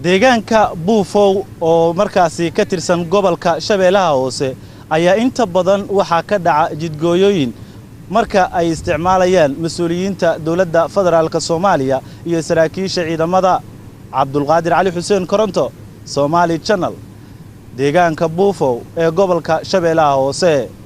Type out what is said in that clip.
deegaanka Buufow oo markaasi ka tirsan gobolka Shabeellaha Hoose ayaa inta badan waxa ka dhaca jidgooyooyin marka ay isticmaalayaan mas'uuliyiinta dawladda federaalka Soomaaliya iyo saraakiisha ciidamada. Cabdulqaadir Cali Xuseen Koronto, Somali Channel, deegaanka Buufow ee gobolka Shabeellaha Hoose.